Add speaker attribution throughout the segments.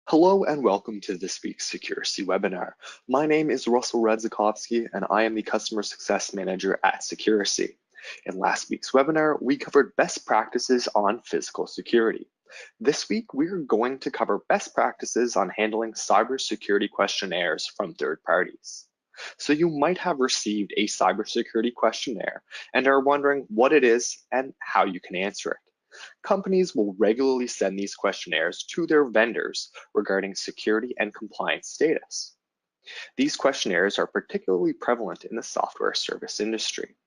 Speaker 1: Hello and welcome to this week's Security webinar. My name is Russell Radzikovsky and I am the Customer Success Manager at Security. In last week's webinar, we covered best practices on physical security. This week, we're going to cover best practices on handling cybersecurity questionnaires from third parties. So you might have received a cybersecurity questionnaire and are wondering what it is and how you can answer it. Companies will regularly send these questionnaires to their vendors regarding security and compliance status. These questionnaires are particularly prevalent in the software service industry,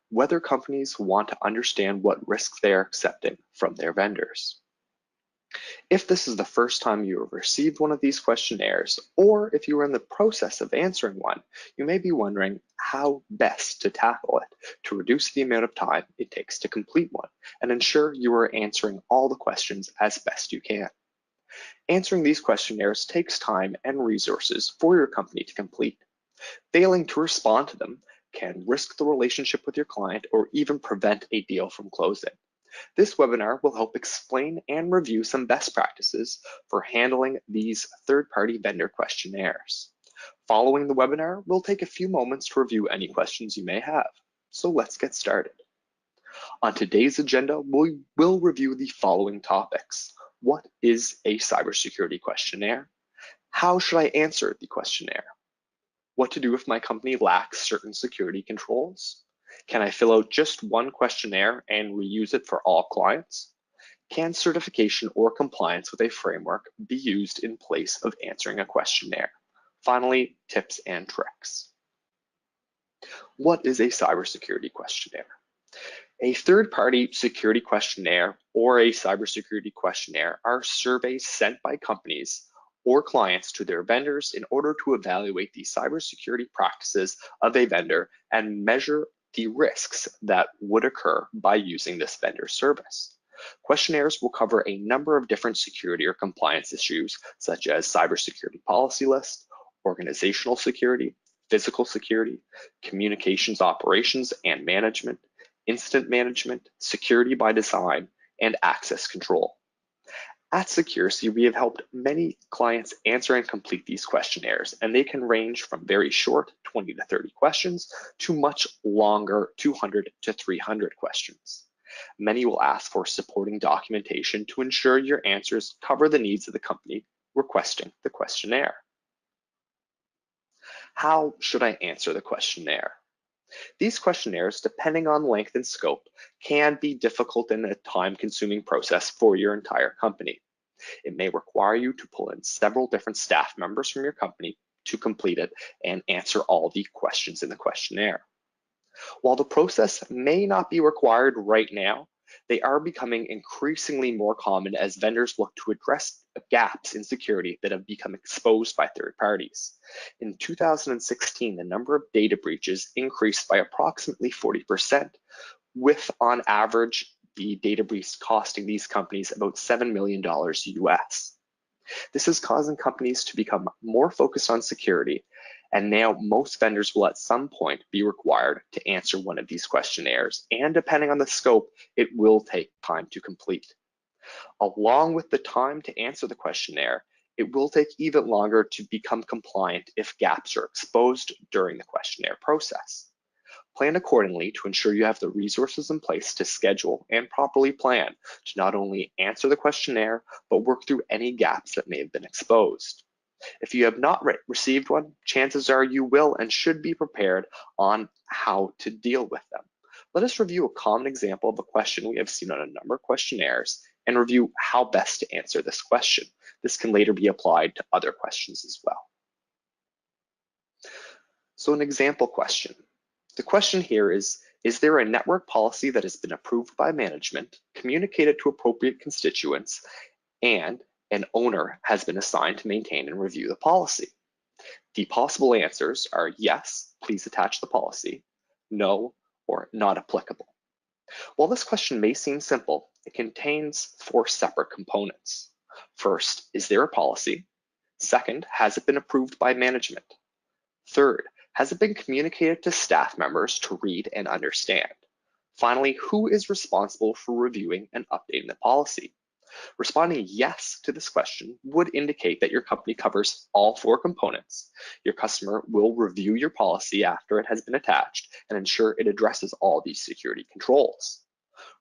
Speaker 1: whether companies want to understand what risks they are accepting from their vendors. If this is the first time you have received one of these questionnaires, or if you are in the process of answering one, you may be wondering how best to tackle it to reduce the amount of time it takes to complete one and ensure you are answering all the questions as best you can. Answering these questionnaires takes time and resources for your company to complete. Failing to respond to them can risk the relationship with your client or even prevent a deal from closing. This webinar will help explain and review some best practices for handling these third-party vendor questionnaires. Following the webinar, we'll take a few moments to review any questions you may have. So let's get started. On today's agenda, we will review the following topics. What is a cybersecurity questionnaire? How should I answer the questionnaire? What to do if my company lacks certain security controls? Can I fill out just one questionnaire and reuse it for all clients? Can certification or compliance with a framework be used in place of answering a questionnaire? Finally, tips and tricks. What is a cybersecurity questionnaire? A third-party security questionnaire or a cybersecurity questionnaire are surveys sent by companies or clients to their vendors in order to evaluate the cybersecurity practices of a vendor and measure the risks that would occur by using this vendor service. Questionnaires will cover a number of different security or compliance issues, such as cybersecurity policy list, organizational security, physical security, communications operations and management, incident management, security by design, and access control. At Security, we have helped many clients answer and complete these questionnaires, and they can range from very short, 20 to 30 questions, to much longer, 200 to 300 questions. Many will ask for supporting documentation to ensure your answers cover the needs of the company requesting the questionnaire. How should I answer the questionnaire? These questionnaires, depending on length and scope, can be difficult and a time-consuming process for your entire company. It may require you to pull in several different staff members from your company to complete it and answer all the questions in the questionnaire. While the process may not be required right now, they are becoming increasingly more common as vendors look to address gaps in security that have become exposed by third parties. In 2016, the number of data breaches increased by approximately 40%, with on average the data breach costing these companies about $7 million US. This is causing companies to become more focused on security, and now most vendors will at some point be required to answer one of these questionnaires, and depending on the scope, it will take time to complete. Along with the time to answer the questionnaire, it will take even longer to become compliant if gaps are exposed during the questionnaire process. Plan accordingly to ensure you have the resources in place to schedule and properly plan to not only answer the questionnaire, but work through any gaps that may have been exposed. If you have not received one, chances are you will and should be prepared on how to deal with them. Let us review a common example of a question we have seen on a number of questionnaires and review how best to answer this question. This can later be applied to other questions as well. So an example question. The question here is there a network policy that has been approved by management, communicated to appropriate constituents, and an owner has been assigned to maintain and review the policy? The possible answers are yes, please attach the policy, no, or not applicable. While this question may seem simple, it contains 4 separate components. First, is there a policy? Second, has it been approved by management? Third, has it been communicated to staff members to read and understand? Finally, who is responsible for reviewing and updating the policy? Responding yes to this question would indicate that your company covers all 4 components. Your customer will review your policy after it has been attached and ensure it addresses all these security controls.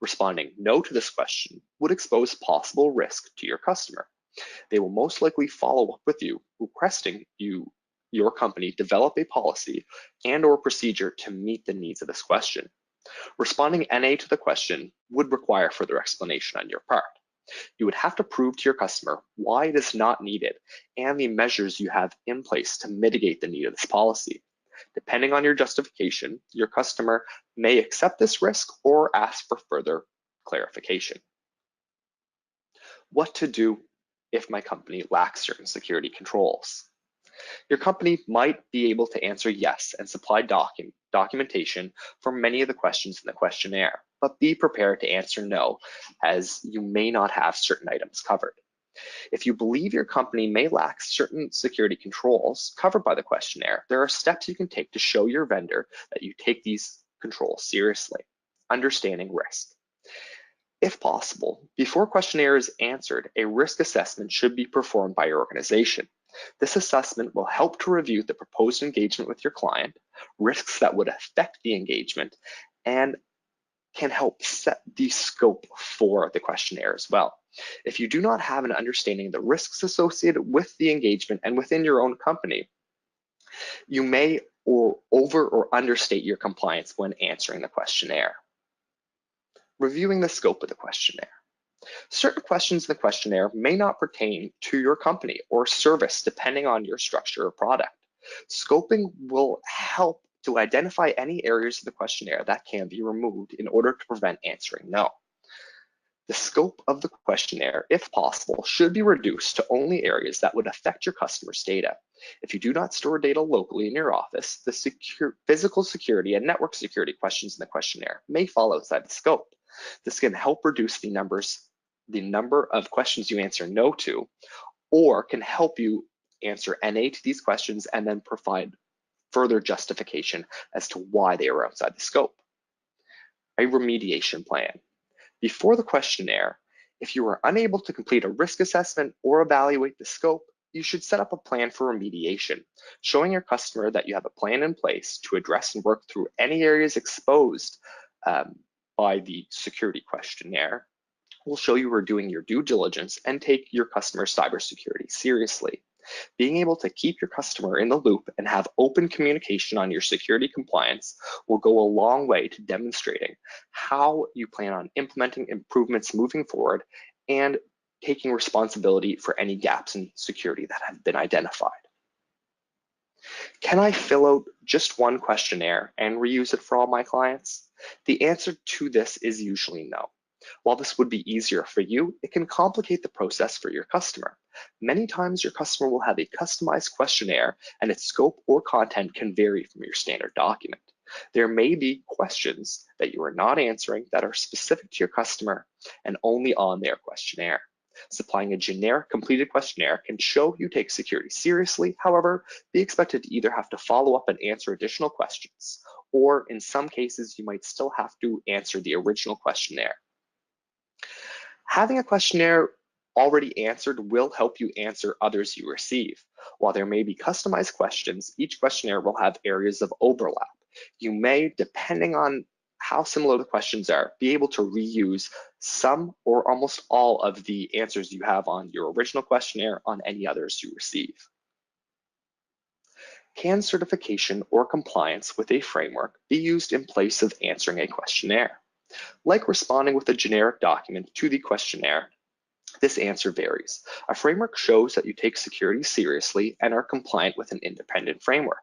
Speaker 1: Responding no to this question would expose possible risk to your customer. They will most likely follow up with you, requesting your company develop a policy and/or procedure to meet the needs of this question. Responding NA to the question would require further explanation on your part. You would have to prove to your customer why it is not needed and the measures you have in place to mitigate the need of this policy. Depending on your justification, your customer may accept this risk or ask for further clarification. What to do if my company lacks certain security controls? Your company might be able to answer yes and supply documentation for many of the questions in the questionnaire, but be prepared to answer no, as you may not have certain items covered. If you believe your company may lack certain security controls covered by the questionnaire, there are steps you can take to show your vendor that you take these controls seriously. Understanding risk. If possible, before questionnaire is answered, a risk assessment should be performed by your organization. This assessment will help to review the proposed engagement with your client, risks that would affect the engagement, and can help set the scope for the questionnaire as well. If you do not have an understanding of the risks associated with the engagement and within your own company, you may over or understate your compliance when answering the questionnaire. Reviewing the scope of the questionnaire. Certain questions in the questionnaire may not pertain to your company or service depending on your structure or product. Scoping will help to identify any areas of the questionnaire that can be removed in order to prevent answering no. The scope of the questionnaire, if possible, should be reduced to only areas that would affect your customer's data. If you do not store data locally in your office, the physical security and network security questions in the questionnaire may fall outside the scope. This can help reduce the number of questions you answer no to, or can help you answer NA to these questions and then provide further justification as to why they are outside the scope. A remediation plan. Before the questionnaire, if you are unable to complete a risk assessment or evaluate the scope, you should set up a plan for remediation, showing your customer that you have a plan in place to address and work through any areas exposed by the security questionnaire. Will show you are doing your due diligence and take your customer's cybersecurity seriously. Being able to keep your customer in the loop and have open communication on your security compliance will go a long way to demonstrating how you plan on implementing improvements moving forward and taking responsibility for any gaps in security that have been identified. Can I fill out just one questionnaire and reuse it for all my clients? The answer to this is usually no. While this would be easier for you, it can complicate the process for your customer. Many times your customer will have a customized questionnaire and its scope or content can vary from your standard document. There may be questions that you are not answering that are specific to your customer and only on their questionnaire. Supplying a generic completed questionnaire can show you take security seriously. However, be expected to either have to follow up and answer additional questions, or in some cases, you might still have to answer the original questionnaire. Having a questionnaire already answered will help you answer others you receive. While there may be customized questions, each questionnaire will have areas of overlap. You may, depending on how similar the questions are, be able to reuse some or almost all of the answers you have on your original questionnaire on any others you receive. Can certification or compliance with a framework be used in place of answering a questionnaire? Like responding with a generic document to the questionnaire, this answer varies. A framework shows that you take security seriously and are compliant with an independent framework.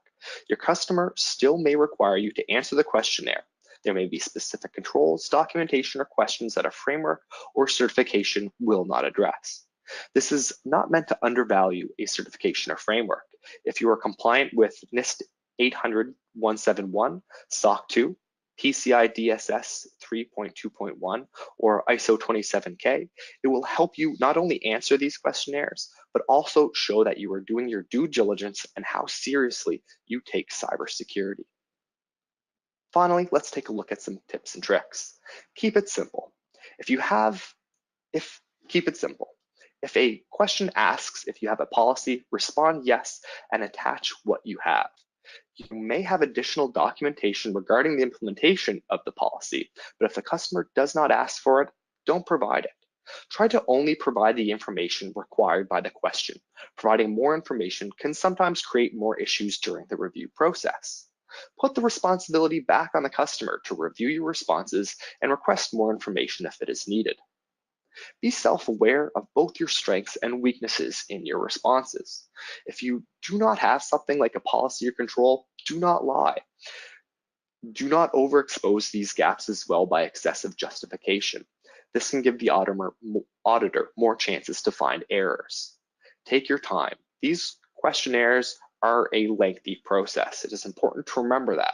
Speaker 1: Your customer still may require you to answer the questionnaire. There may be specific controls, documentation, or questions that a framework or certification will not address. This is not meant to undervalue a certification or framework. If you are compliant with NIST 800-171, SOC 2, PCI DSS 3.2.1, or ISO 27K, it will help you not only answer these questionnaires, but also show that you are doing your due diligence and how seriously you take cybersecurity. Finally, let's take a look at some tips and tricks. Keep it simple. If Keep it simple. If a question asks if you have a policy, respond yes and attach what you have. You may have additional documentation regarding the implementation of the policy, but if the customer does not ask for it, don't provide it. Try to only provide the information required by the question. Providing more information can sometimes create more issues during the review process. Put the responsibility back on the customer to review your responses and request more information if it is needed. Be self-aware of both your strengths and weaknesses in your responses. If you do not have something like a policy or control, do not lie. Do not overexpose these gaps as well by excessive justification. This can give the auditor more chances to find errors. Take your time. These questionnaires are a lengthy process. It is important to remember that.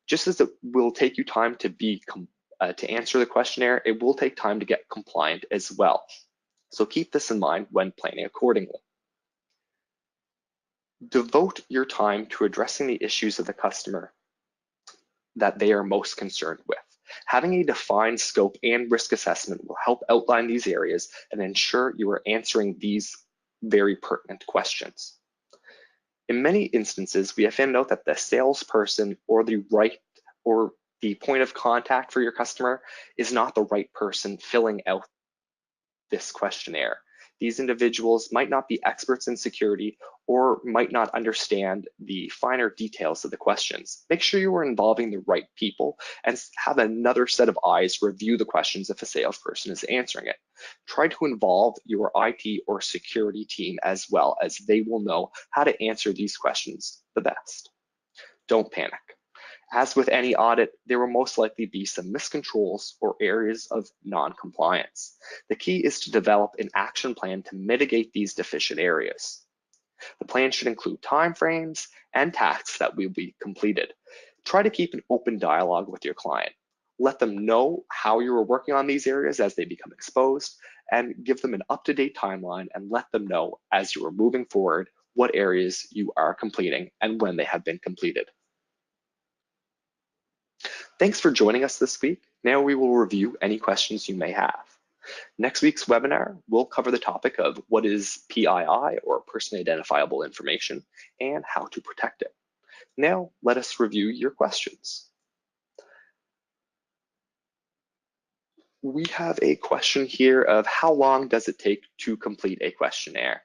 Speaker 1: Just as it will take you time to answer the questionnaire, it will take time to get compliant as well. So keep this in mind when planning accordingly. Devote your time to addressing the issues of the customer that they are most concerned with. Having a defined scope and risk assessment will help outline these areas and ensure you are answering these very pertinent questions. In many instances, we have found out that the salesperson or the point of contact for your customer is not the right person filling out this questionnaire. These individuals might not be experts in security or might not understand the finer details of the questions. Make sure you are involving the right people and have another set of eyes review the questions if a salesperson is answering it. Try to involve your IT or security team as well, as they will know how to answer these questions the best. Don't panic. As with any audit, there will most likely be some miscontrols or areas of non-compliance. The key is to develop an action plan to mitigate these deficient areas. The plan should include timeframes and tasks that will be completed. Try to keep an open dialogue with your client. Let them know how you are working on these areas as they become exposed, and give them an up-to-date timeline and let them know as you are moving forward what areas you are completing and when they have been completed. Thanks for joining us this week. Now we will review any questions you may have. Next week's webinar will cover the topic of what is PII, or personally identifiable information, and how to protect it. Now let us review your questions. We have a question here of how long does it take to complete a questionnaire?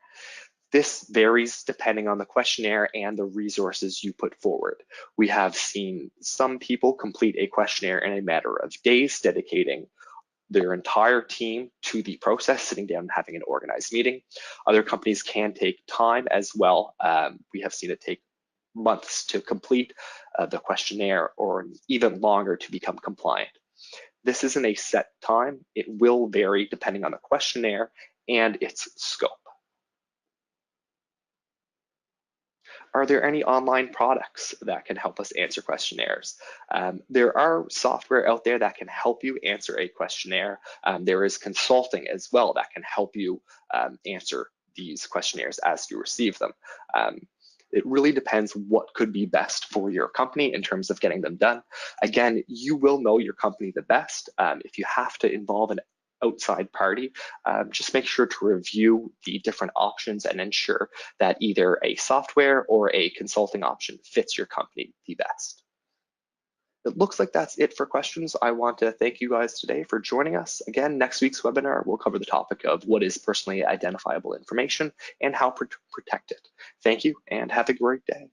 Speaker 1: This varies depending on the questionnaire and the resources you put forward. We have seen some people complete a questionnaire in a matter of days, dedicating their entire team to the process, sitting down and having an organized meeting. Other companies can take time as well. We have seen it take months to complete the questionnaire, or even longer to become compliant. This isn't a set time. It will vary depending on the questionnaire and its scope. Are there any online products that can help us answer questionnaires? There are software out there that can help you answer a questionnaire. There is consulting as well that can help you answer these questionnaires as you receive them. It really depends what could be best for your company in terms of getting them done. Again, you will know your company the best. If you have to involve an outside party, just make sure to review the different options and ensure that either a software or a consulting option fits your company the best. It looks like that's it for questions. I want to thank you guys today for joining us. Again, next week's webinar will cover the topic of what is personally identifiable information and how to protect it. Thank you and have a great day.